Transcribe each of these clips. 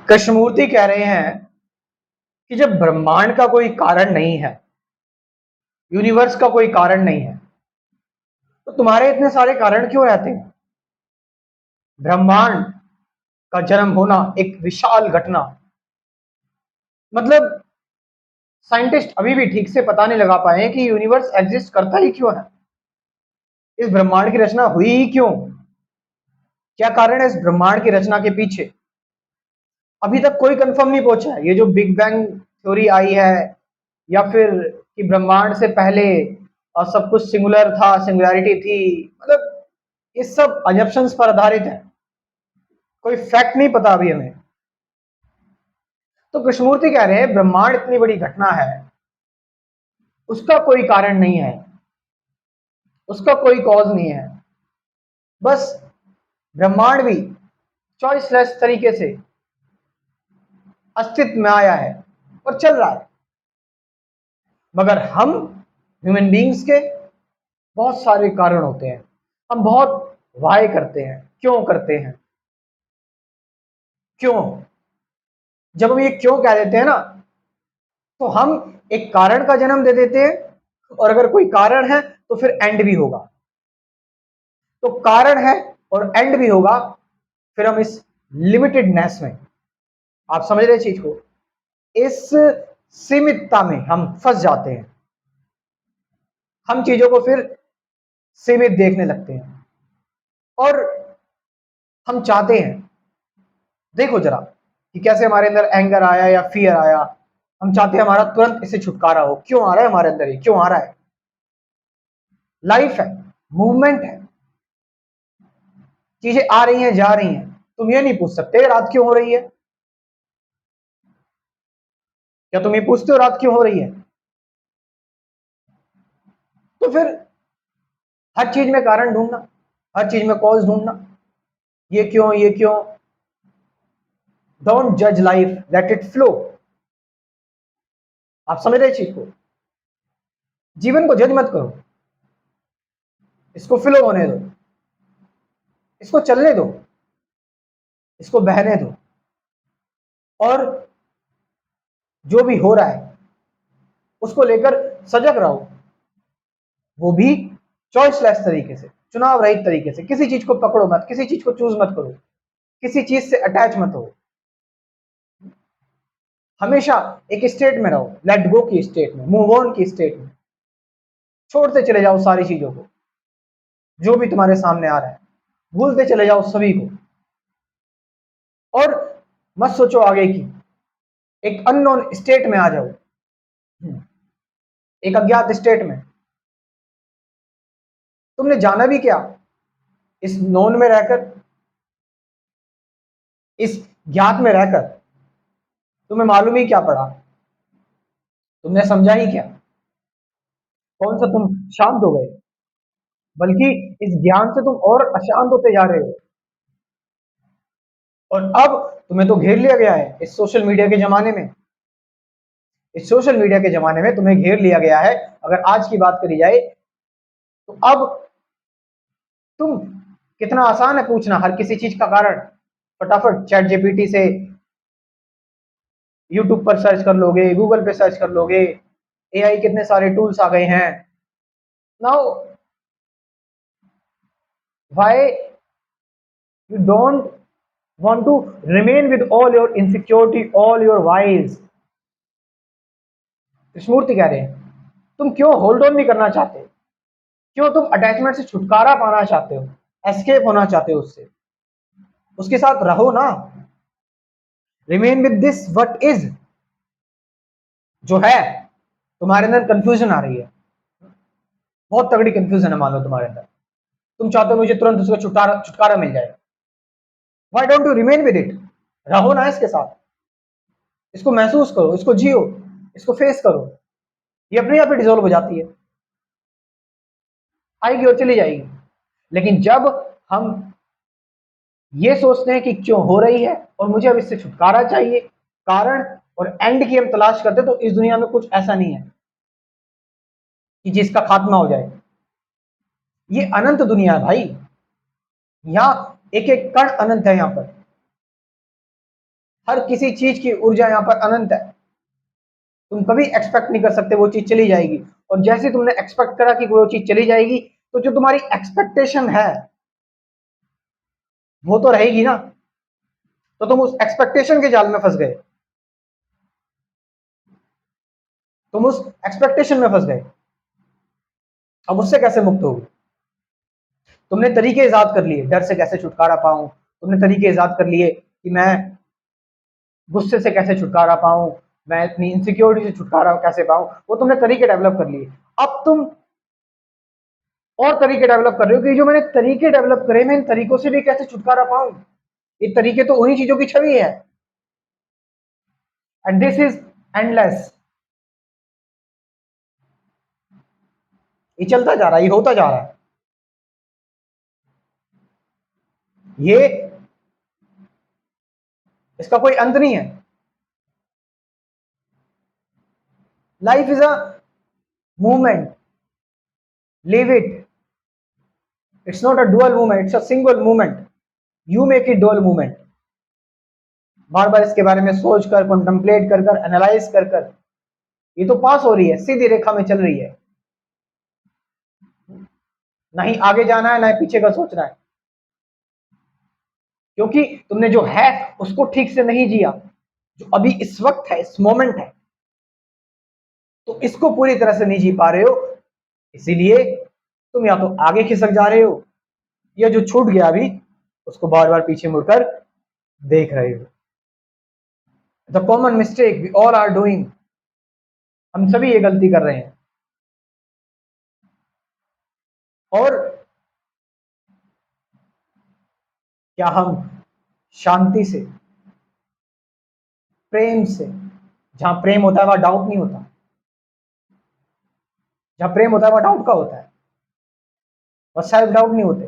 कृष्णमूर्ति कह रहे हैं कि जब ब्रह्मांड का कोई कारण नहीं है, यूनिवर्स का कोई कारण नहीं है, तो तुम्हारे इतने सारे कारण क्यों रहते हैं? ब्रह्मांड का जन्म होना एक विशाल घटना, मतलब साइंटिस्ट अभी भी ठीक से पता नहीं लगा पाए हैं कि यूनिवर्स एग्जिस्ट करता ही क्यों है, इस ब्रह्मांड की रचना हुई ही क्यों, क्या कारण है इस ब्रह्मांड की रचना के पीछे। अभी तक कोई कंफर्म नहीं पहुंचा है। ये जो बिग बैंग थ्योरी आई है, या फिर कि ब्रह्मांड से पहले सब कुछ सिंगुलर था, सिंगुलैरिटी थी, मतलब ये सब अजम्पशंस पर आधारित है, कोई फैक्ट नहीं पता अभी हमें। तो कृष्णमूर्ति कह रहे हैं ब्रह्मांड इतनी बड़ी घटना है, उसका कोई कारण नहीं है, उसका कोई कॉज नहीं है, बस ब्रह्मांड भी चॉइसलेस तरीके से अस्तित्व में आया है और चल रहा है। मगर हम ह्यूमन बींग्स के बहुत सारे कारण होते हैं, हम बहुत वाय करते हैं, क्यों करते हैं, क्यों। जब हम ये क्यों कह देते हैं ना, तो हम एक कारण का जन्म दे देते हैं, और अगर कोई कारण है तो फिर एंड भी होगा। तो कारण है और एंड भी होगा, फिर हम इस लिमिटेडनेस में, आप समझ रहे चीज को, इस सीमितता में हम फंस जाते हैं। हम चीजों को फिर सीमित देखने लगते हैं, और हम चाहते हैं, देखो जरा कि कैसे हमारे अंदर एंगर आया या फियर आया, हम चाहते हैं हमारा तुरंत इससे छुटकारा हो। क्यों आ रहा है हमारे अंदर, ये क्यों आ रहा है? लाइफ है, मूवमेंट है, चीजें आ रही हैं, जा रही हैं। तुम ये नहीं पूछ सकते रात क्यों हो रही है, क्या तुम ये पूछते हो रात क्यों हो रही है? तो फिर हर चीज में कारण ढूंढना, हर चीज में कॉज ढूंढना, ये क्यों, ये क्यों। डोंट जज लाइफ, लेट इट फ्लो। आप समझ रहे चीज को, जीवन को जज मत करो, इसको फ्लो होने दो, इसको चलने दो, इसको बहने दो, और जो भी हो रहा है उसको लेकर सजग रहो, वो भी चॉइसलेस तरीके से, चुनाव रहित तरीके से। किसी चीज को पकड़ो मत, किसी चीज को चूज मत करो, किसी चीज से अटैच मत हो, हमेशा एक स्टेट में रहो, लेट गो की स्टेट में, मूव ऑन की स्टेट में, छोड़ते चले जाओ सारी चीजों को, जो भी तुम्हारे सामने आ रहा है भूलते चले जाओ सभी को, और मत सोचो आगे की। एक अननोन स्टेट में आ जाओ, एक अज्ञात स्टेट में। तुमने जाना भी क्या इस नोन में रहकर, इस ज्ञात में रहकर, तुम्हें मालूम ही क्या पड़ा, तुमने समझा ही क्या, कौन सा तुम शांत हो गए, बल्कि इस ज्ञान से तुम और अशांत होते जा रहे हो। और अब तुम्हें तो घेर लिया गया है इस सोशल मीडिया के जमाने में, इस सोशल मीडिया के जमाने में तुम्हें घेर लिया गया है। अगर आज की बात करी जाए तो अब तुम, कितना आसान है पूछना हर किसी चीज का कारण, फटाफट चैट जीपीटी से, यूट्यूब पर सर्च कर लोगे, गूगल पे सर्च कर लोगे, एआई कितने सारे टूल्स आ गए हैं। Now why you don't want to remain with all your insecurity, all your whys? Krishnamurti कह रहे हैं तुम क्यों होल्ड ऑन नहीं करना चाहते, क्यों तुम अटैचमेंट से छुटकारा पाना चाहते हो, एस्केप होना चाहते हो उससे, उसके साथ रहो ना, remain with this what is. जो है तुम्हारे अंदर कंफ्यूजन आ रही है, बहुत तगड़ी कंफ्यूजन है मान लो तुम्हारे अंदर, तुम चाहते हो मुझे तुरंत उसका छुटकारा छुटकारा मिल जाए। Why don't you remain with it, रहो ना इसके साथ, इसको महसूस करो, इसको जियो, इसको फेस करो, ये अपने आप ही डिजोल्व हो जाती है, आएगी और चली जाएगी। लेकिन जब हम ये सोचते हैं कि क्यों हो रही है और मुझे अब इससे छुटकारा चाहिए, कारण और एंड की हम तलाश करते, तो इस दुनिया में कुछ ऐसा नहीं है कि जिसका खात्मा हो जाए। ये अनंत दुनिया है भाई, यहां एक एक कण अनंत है, यहां पर हर किसी चीज की ऊर्जा यहाँ पर अनंत है। तुम कभी एक्सपेक्ट नहीं कर सकते वो चीज चली जाएगी, और जैसे तुमने एक्सपेक्ट करा कि वो चीज चली जाएगी, तो जो तुम्हारी एक्सपेक्टेशन है वो तो रहेगी ना, तो तुम उस एक्सपेक्टेशन के जाल में फंस गए, तुम उस एक्सपेक्टेशन में फंस गए। अब उससे कैसे मुक्त होगे? तुमने तरीके इजाद कर लिए, डर से कैसे छुटकारा पाऊं, तुमने तरीके इजाद कर लिए कि मैं गुस्से से कैसे छुटकारा पाऊं, मैं इतनी इनसिक्योरिटी से छुटकारा कैसे पाऊं, वो तुमने तरीके डेवलप कर लिए। अब तुम और तरीके डेवलप कर रहे हो कि जो मैंने तरीके डेवलप करे, मैं इन तरीकों से भी कैसे छुटकारा पाऊं। ये तरीके तो उन्हीं चीजों की छवि है, एंड दिस इज एंडलेस। ये चलता जा रहा है, ये होता जा रहा है, ये इसका कोई अंत नहीं है। Life is a movement, live it. It's not a dual movement, it's a single movement. You make it dual movement. बार बार इसके बारे में सोच कर, कॉन्टम्पलेट कर कर, एनालाइज कर कर, ये तो पास हो रही है, सीधी रेखा में चल रही है। ना ही आगे जाना है, ना ही पीछे का सोचना है, क्योंकि तुमने जो है उसको ठीक से नहीं जिया। जो अभी इस वक्त है, इस मोमेंट है, तो इसको पूरी तरह से नहीं जी पा रहे हो। इसीलिए तुम या तो आगे खिसक जा रहे हो, या जो छूट गया अभी उसको बार बार पीछे मुड़कर देख रहे हो। The common mistake we all are doing, हम सभी ये गलती कर रहे हैं। और क्या हम शांति से, प्रेम से, जहां प्रेम होता है वहां डाउट नहीं होता, जहां प्रेम होता है वहां डाउट का होता है, वह सेल्फ डाउट नहीं होते।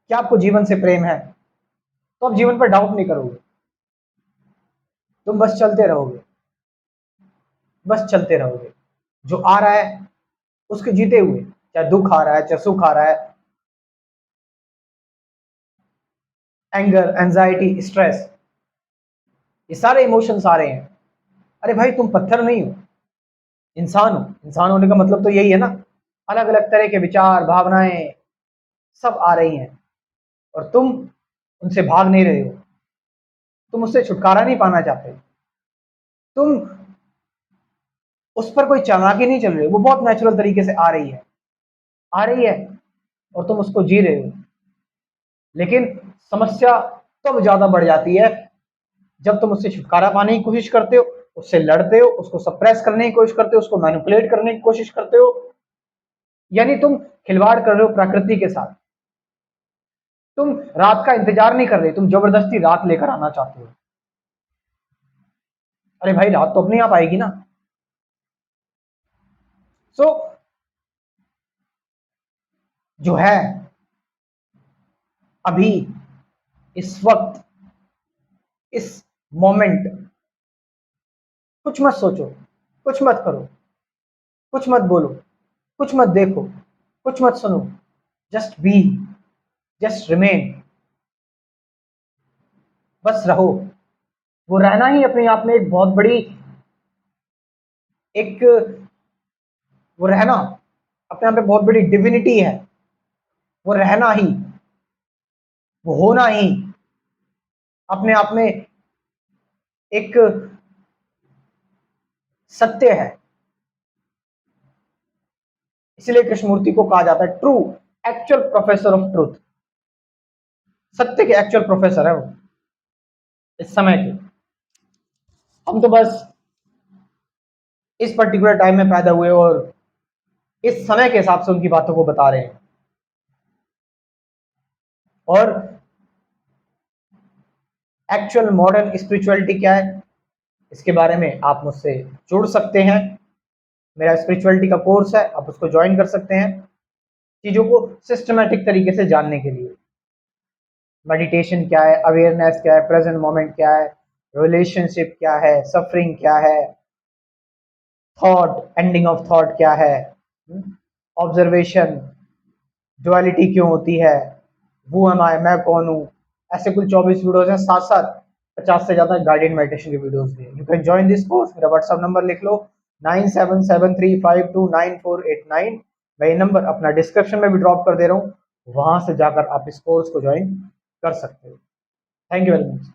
क्या आपको जीवन से प्रेम है, तो आप जीवन पर डाउट नहीं करोगे, तुम बस चलते रहोगे, बस चलते रहोगे। जो आ रहा है उसके जीते हुए, चाहे दुख आ रहा है, चाहे सुख आ रहा है, एंगर, एंजाइटी, स्ट्रेस, ये सारे इमोशंस आ रहे हैं। अरे भाई, तुम पत्थर नहीं हो, इंसान हो। इंसान होने का मतलब तो यही है ना, अलग अलग तरह के विचार, भावनाएं सब आ रही हैं, और तुम उनसे भाग नहीं रहे हो, तुम उससे छुटकारा नहीं पाना चाहते, तुम उस पर कोई चालाकी नहीं चल रही, वो बहुत नेचुरल तरीके से आ रही है, आ रही है, और तुम उसको जी रहे हो। लेकिन समस्या तब ज्यादा बढ़ जाती है जब तुम उससे छुटकारा पाने की कोशिश करते हो, उससे लड़ते हो, उसको सप्रेस करने की कोशिश करते हो, उसको मैनिपुलेट करने की कोशिश करते हो। यानी तुम खिलवाड़ कर रहे हो प्रकृति के साथ। तुम रात का इंतजार नहीं कर रहे, तुम जबरदस्ती रात लेकर आना चाहते हो। अरे भाई, रात तो अपने आप आएगी ना। सो जो है अभी, इस वक्त, इस मोमेंट, कुछ मत सोचो, कुछ मत करो, कुछ मत बोलो, कुछ मत देखो, कुछ मत सुनो। जस्ट बी, जस्ट रिमेन, बस रहो। वो रहना ही अपने आप में एक बहुत बड़ी, एक, वो रहना अपने आप में बहुत बड़ी डिविनिटी है। वो रहना ही, वो होना ही अपने आप में एक सत्य है। इसलिए कृष्णमूर्ति को कहा जाता है true, actual professor of truth. सत्य के एक्चुअल प्रोफेसर है वो इस समय के। हम तो बस इस पर्टिकुलर टाइम में पैदा हुए और इस समय के हिसाब से उनकी बातों को बता रहे हैं। और एक्चुअल मॉडर्न स्पिरिचुअलिटी क्या है, इसके बारे में आप मुझसे जुड़ सकते हैं। मेरा स्पिरिचुअलिटी का कोर्स है, आप उसको ज्वाइन कर सकते हैं चीज़ों को सिस्टमेटिक तरीके से जानने के लिए। मेडिटेशन क्या है, अवेयरनेस क्या है, प्रेजेंट मोमेंट क्या है, रिलेशनशिप क्या है, सफरिंग क्या है, थॉट, एंडिंग ऑफ थॉट क्या है, ऑब्जर्वेशन, डुअलिटी क्यों होती है, वो एम आई, मैं कौन हूँ, ऐसे कुल 24 वीडियोस हैं, साथ साथ 50 से ज्यादा गाइडेड मेडिटेशन की वीडियोस भी है। You can join this course. मेरा व्हाट्सएप नंबर लिख लो 9773529489। मैं ये नंबर अपना डिस्क्रिप्शन में भी ड्रॉप कर दे रहा हूँ, वहां से जाकर आप इस कोर्स को ज्वाइन कर सकते हो। Thank you very much.